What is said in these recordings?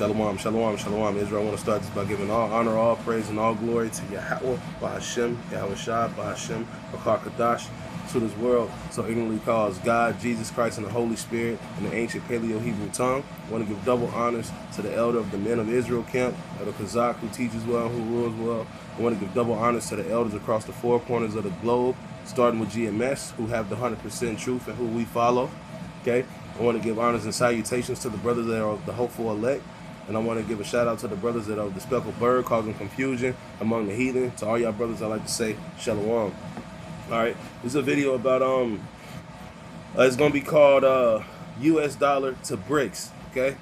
Shalom, shalom, shalom. Israel, I want to start this by giving all honor, all praise, and all glory to Yahweh, Bahashem, Yahweh Shai, Bahashem, Bakar Kadash, to this world, so ignorantly calls God, Jesus Christ, and the Holy Spirit in the ancient Paleo-Hebrew tongue. I want to give double honors to the elder of the men of Israel camp, Elder Kazak, who teaches well, who rules well. I want to give double honors to the elders across the four corners of the globe, starting with GMS, who have the 100% truth and who we follow. Okay, I want to give honors and salutations to the brothers that are the hopeful elect. And I want to give a shout out to the brothers that are the speckled bird, causing confusion among the heathen. To all y'all brothers, I like to say shalom. All right, this is a video about it's gonna be called US dollar to BRICS. Okay,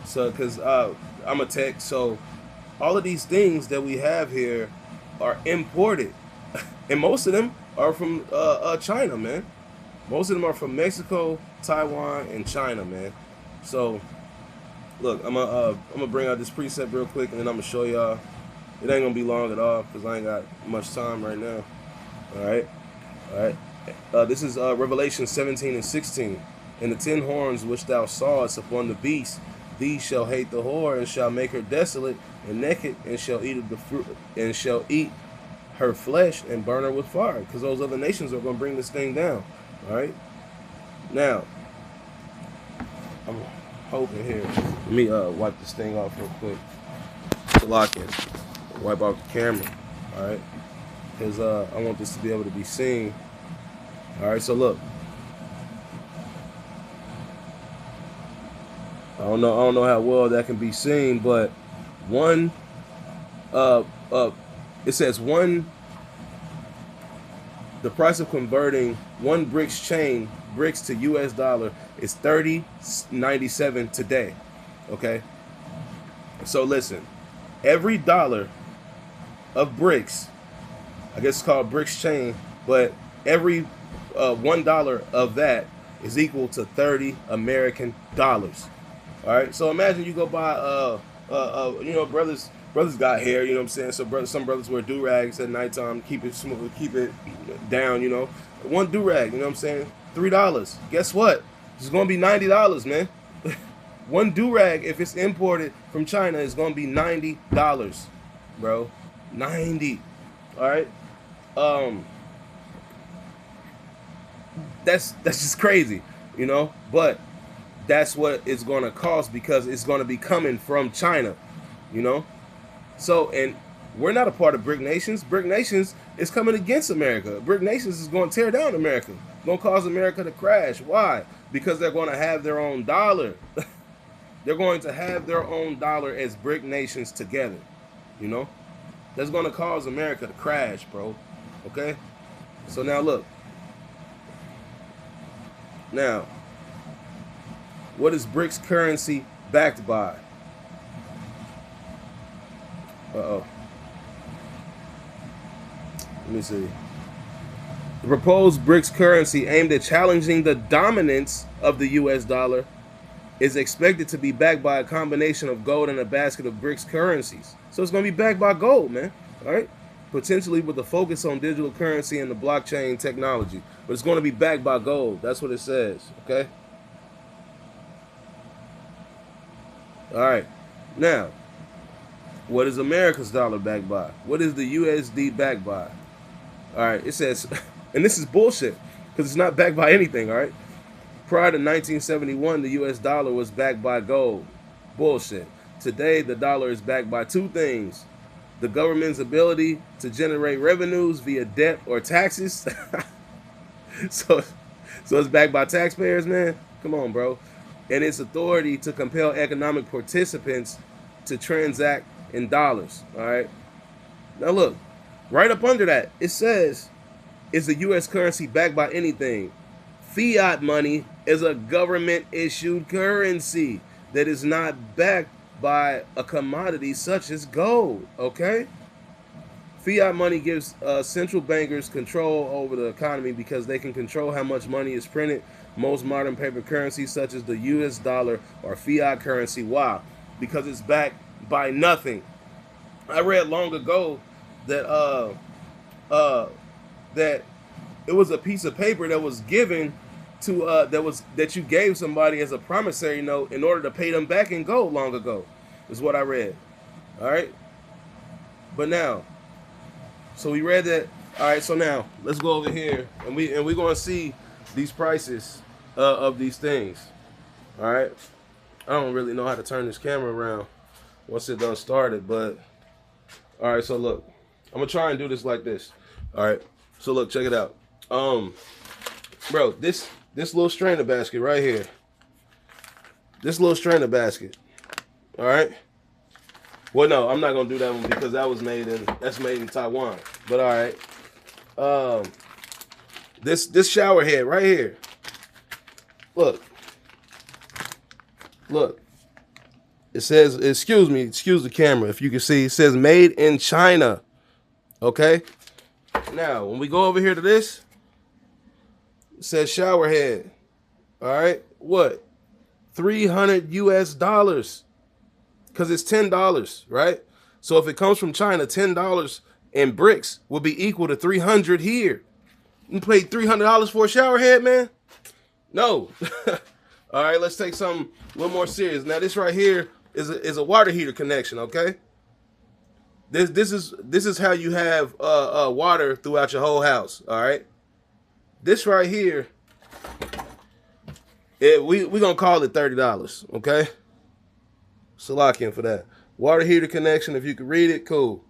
so because I'm a tech, so all of these things that we have here are imported, and most of them are from China, man. Most of them are from Mexico, Taiwan, and China, man. So look, I'm gonna bring out this preset real quick, and then I'm gonna show y'all. It ain't gonna be long at all because I ain't got much time right now. All right. This is Revelation 17 and 16. And the 10 horns which thou sawest upon the beast, these shall hate the whore, and shall make her desolate and naked, and shall eat of the fruit, and shall eat her flesh, and burn her with fire. Because those other nations are gonna bring this thing down. All right. Now, I'm hoping here. Let me wipe this thing off real quick. To lock in. Wipe off the camera. Alright. Because I want this to be able to be seen. Alright, so look. I don't know how well that can be seen, but it says the price of converting one BRICS chain, BRICS to US dollar, is $30.97 today. Okay? So listen, every dollar of BRICS, I guess it's called BRICS chain, but every $1 of that is equal to 30 American dollars. All right? So imagine you go buy brothers got hair, you know what I'm saying? So some brothers wear do-rags at nighttime, keep it smooth, keep it down, you know. One do-rag, you know what I'm saying? $3. Guess what? It's gonna be $90, man. One do-rag, if it's imported from China, is gonna be $90, bro. 90. Alright? That's just crazy, you know, but that's what it's gonna cost because it's gonna be coming from China, you know. So, and we're not a part of BRIC Nations. BRIC Nations is coming against America. BRIC Nations is going to tear down America. Going to cause America to crash. Why? Because they're going to have their own dollar. They're going to have their own dollar as BRIC Nations together. You know? That's going to cause America to crash, bro. Okay? So now look. Now, what is BRICS currency backed by? Uh-oh. Let me see. The proposed BRICS currency aimed at challenging the dominance of the US dollar is expected to be backed by a combination of gold and a basket of BRICS currencies. So it's going to be backed by gold, man. All right? Potentially with a focus on digital currency and the blockchain technology. But it's going to be backed by gold. That's what it says. Okay? All right. Now, what is America's dollar backed by? What is the USD backed by? All right, it says, and this is bullshit because it's not backed by anything, all right? Prior to 1971, the US dollar was backed by gold. Bullshit. Today, the dollar is backed by two things. The government's ability to generate revenues via debt or taxes. so it's backed by taxpayers, man? Come on, bro. And its authority to compel economic participants to transact in dollars. All right. Now look, right up under that, it says, is the U.S. currency backed by anything? Fiat money is a government-issued currency that is not backed by a commodity such as gold. Okay. Fiat money gives central bankers control over the economy because they can control how much money is printed. Most modern paper currencies, such as the U.S. dollar, are fiat currency. Why? Because it's backed by nothing. I read long ago that that it was a piece of paper that was given to that you gave somebody as a promissory note in order to pay them back in gold long ago, is what I read. All right, but now, so we read that. All right, so now let's go over here and we're gonna see these prices of these things. All right, I don't really know how to turn this camera around once it done started, but all right. So look, I'm gonna try and do this like this. All right, so look, check it out. Bro, this little strainer basket right here. This little strainer basket. All right. Well, no, I'm not gonna do that one because that's made in Taiwan. But all right. This shower head right here. Look. It says, excuse the camera if you can see. It says made in China. Okay. Now, when we go over here to this, it says shower head. All right. What? $300 US. Because it's $10, right? So if it comes from China, $10 in BRICS will be equal to 300 here. You paid $300 for a shower head, man? No. All right, let's take something a little more serious. Now, this right here is a water heater connection, okay? This is how you have water throughout your whole house, all right? This right here, we gonna call it $30, okay? Salakian for that. Water heater connection, if you can read it, cool.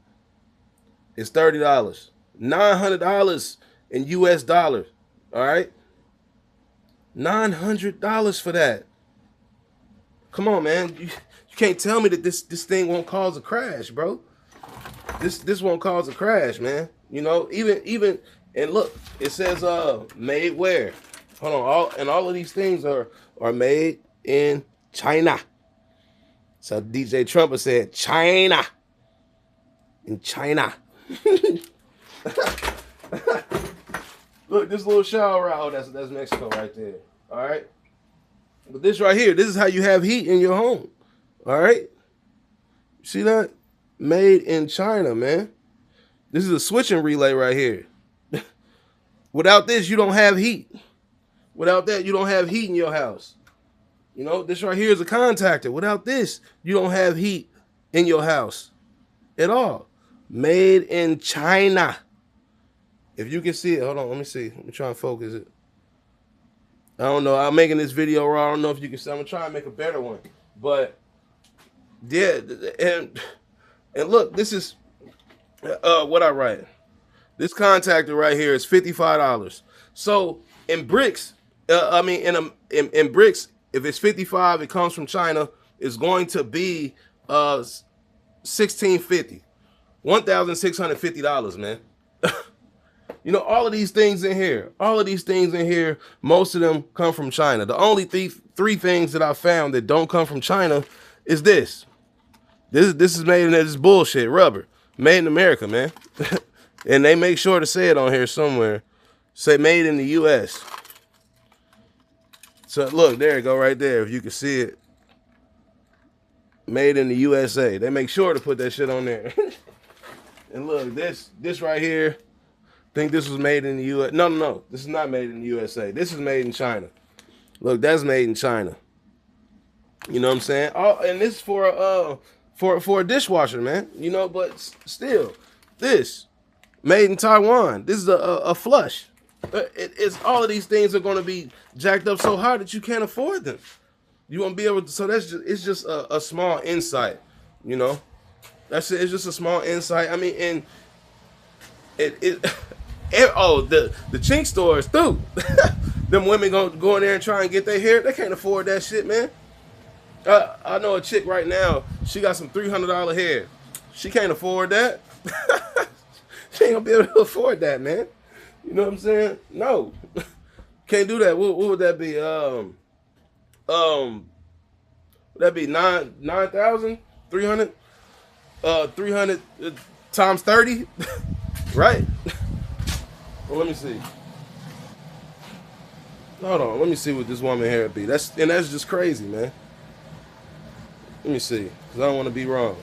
It's $30. $900 in US dollars. All right? $900 for that. Come on, man. You can't tell me that this thing won't cause a crash, bro. This won't cause a crash, man. You know, even and look, it says made where? Hold on, all of these things are made in China. So DJ Trump said, China. In China. Look, this little shower rod, that's Mexico right there. All right. But this right here, this is how you have heat in your home. All right. See that? Made in China, man. This is a switching relay right here. Without this, you don't have heat. Without that, you don't have heat in your house. You know, this right here is a contactor. Without this, you don't have heat in your house at all. Made in China. If you can see it, hold on, let me see. Let me try and focus it. I don't know. I'm making this video raw. I don't know if you can see. I'm going to try and make a better one. But, yeah, and look, this is what I write. This contactor right here is $55. So, in BRICS, in BRICS, if it's 55, it comes from China, it's going to be $1,650. $1,650, man. You know, all of these things in here, most of them come from China. The only three things that I found that don't come from China is this. This is made in this bullshit rubber. Made in America, man. And they make sure to say it on here somewhere. Say made in the US. So look, there you go right there, if you can see it. Made in the USA. They make sure to put that shit on there. And look, this right here, I think this was made in the US. No. This is not made in the USA. This is made in China. Look, that's made in China. You know what I'm saying? Oh, and this is for a dishwasher, man. You know, but still, this made in Taiwan. This is a flush. It's all of these things are going to be jacked up so high that you can't afford them. You won't be able to. So it's just a small insight, you know. That's it. It's just a small insight. I mean, and the chink stores too. Them women gonna go in there and try and get their hair. They can't afford that shit, man. I know a chick right now. She got some $300 hair. She can't afford that. She ain't gonna be able to afford that, man. You know what I'm saying? No, can't do that. What would that be? Would that be 9,300? 300 times 30, right? Well, let me see. Hold on, let me see what this woman hair be. That's just crazy, man. Let me see, cause I don't want to be wrong.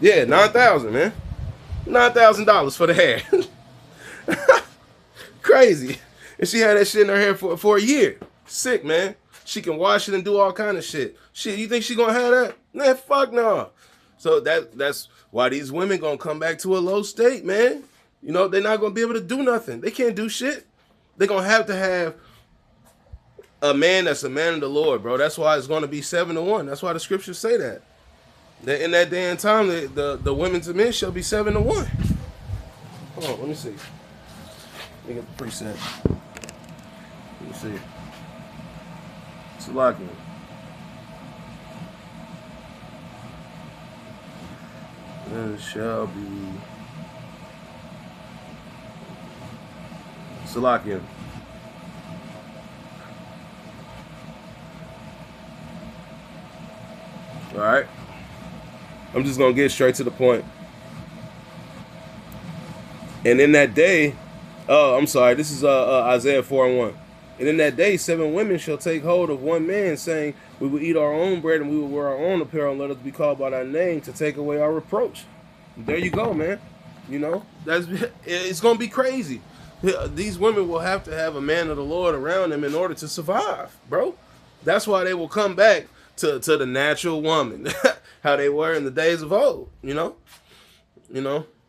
Yeah, 9,000, man. $9,000 for the hair. crazy. And she had that shit in her hair for a year. Sick, man. She can wash it and do all kind of shit. Shit, you think she gonna have that? Man, fuck no. So that's why these women gonna come back to a low state, man. You know, they're not gonna be able to do nothing. They can't do shit. They're gonna have to have a man that's a man of the Lord, bro. That's why it's gonna be 7-1. That's why the scriptures say that. That in that day and time, the women to men shall be 7-1. Hold on, let me see. Let me get the preset. Let me see. It's a lock in. It shall be. It's a lock in. All right. I'm just gonna get straight to the point. And in that day, oh, I'm sorry. This is Isaiah 4:1. And in that day, 7 women shall take hold of one man, saying, we will eat our own bread and we will wear our own apparel, and let us be called by thy name to take away our reproach. There you go, man. You know, it's gonna be crazy. These women will have to have a man of the Lord around them in order to survive, bro. That's why they will come back to the natural woman, how they were in the days of old. You know.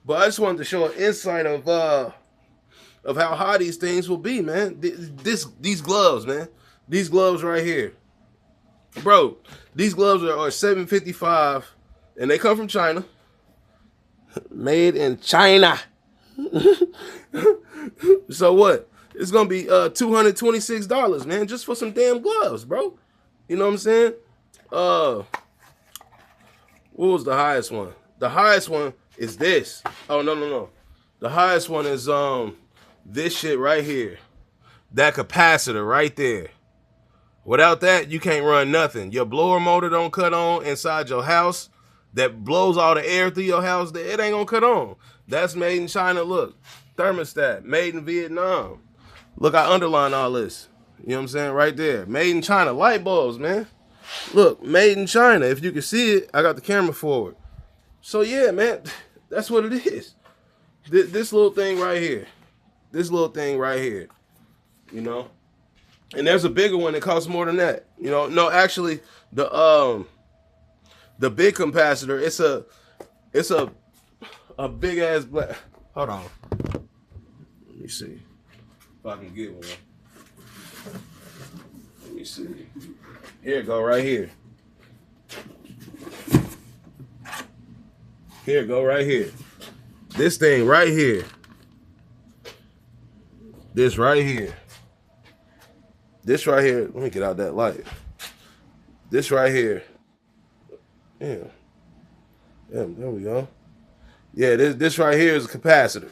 But I just wanted to show an insight of how high these things will be, man. These gloves, man. These gloves right here, bro. These gloves are $7.55, and they come from China. Made in China. So what? It's gonna be $226, man, just for some damn gloves, bro. You know what I'm saying? What was the highest one? The highest one is this. Oh no. The highest one is this shit right here. That capacitor right there. Without that, you can't run nothing. Your blower motor don't cut on inside your house. That blows all the air through your house. It ain't gonna cut on. That's made in China. Look, thermostat, made in Vietnam. Look, I underline all this. You know what I'm saying? Right there. Made in China. Light bulbs, man. Look, made in China. If you can see it, I got the camera forward. So yeah, man, that's what it is. This little thing right here. This little thing right here. You know? And there's a bigger one that costs more than that. You know, no, actually, the big capacitor, it's a big ass black. Hold on. Let me see if I can get one. Let me see. Here it go right here. Here it go right here. This thing right here. This right here. This right here. Let me get out that light. This right here. Yeah. Yeah, there we go. Yeah, this right here is a capacitor.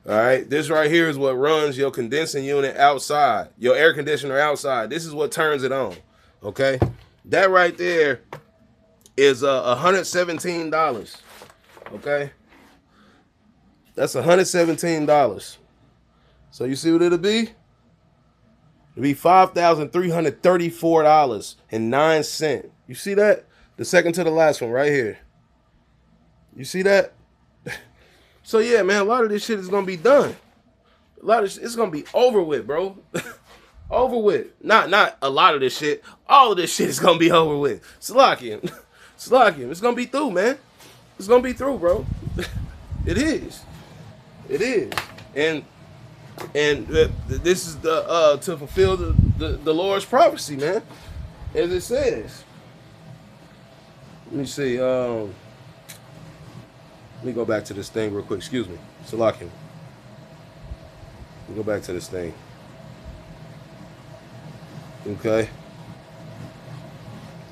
All right. This right here is what runs your condensing unit outside, your air conditioner outside. This is what turns it on. Okay. That right there is $117. Okay. That's $117. So you see what it'll be? It'll be $5,334.09. You see that? The second to the last one right here. You see that? So yeah, man, a lot of this shit is gonna be done. It's gonna be over with, bro. Over with. Not a lot of this shit. All of this shit is gonna be over with. Slaking. It's gonna be through, man. It's gonna be through, bro. It is. And this is the to fulfill the Lord's prophecy, man. As it says. Let me see. Let me go back to this thing real quick. Excuse me. Salakim. Let me go back to this thing. Okay.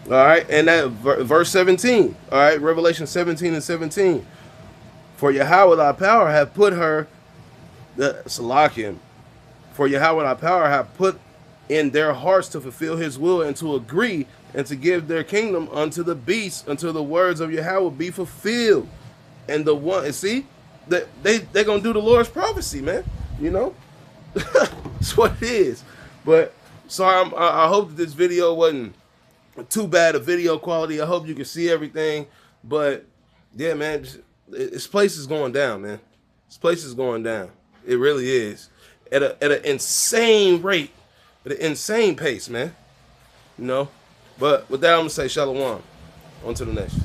All right. And that verse 17. All right. Revelation 17:17. For Yahweh thy power hath put her, Salakim. For Yahweh thy power hath put in their hearts to fulfill his will and to agree and to give their kingdom unto the beast until the words of Yahweh be fulfilled. And the one, and see, that they're gonna do the Lord's prophecy, man. You know, that's what it is. But sorry, I hope that this video wasn't too bad of video quality. I hope you can see everything. But yeah, man, this place is going down, man. This place is going down. It really is. at an insane rate, at an insane pace, man. You know. But with that, I'm gonna say shalom. On to the next.